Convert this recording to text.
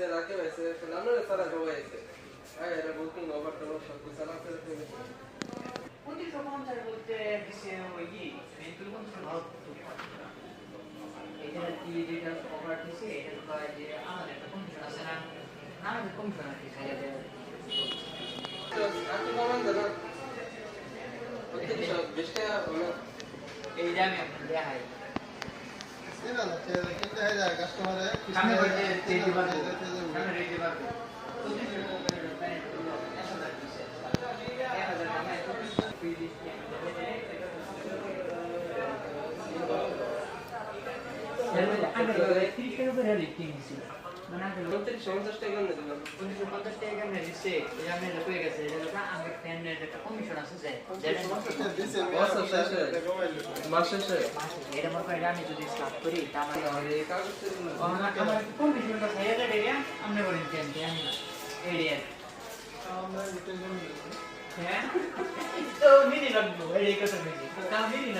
আছে রাকিব আছে ফেলানোর সারা সবাই আছে এরা বুকিং ওভার তো সব কিছু চালাতে প্রতি সমাচার বলতে দিছে ওই কি মেন্টাল কন্ট্রোল আউট এটা কি যেটা ওভার দিছে এটা কয় যে আমাদের একটা কমিশন আছে না আমাদের কমিশন আছে খাইয়া দেয় তো আপনি কমান জানা প্রত্যেক সব বেশটা হলো এই জামে আপনি দেখাই না না কিন্তু হয়ে যায় কাস্টমারে সামনে বলতে তেজি বাড়বে সামনে রেডি বাড়বে আমি যদি স্টার্ট করি হ্যাঁ তো মিনি লাগবো এই কথা মিনি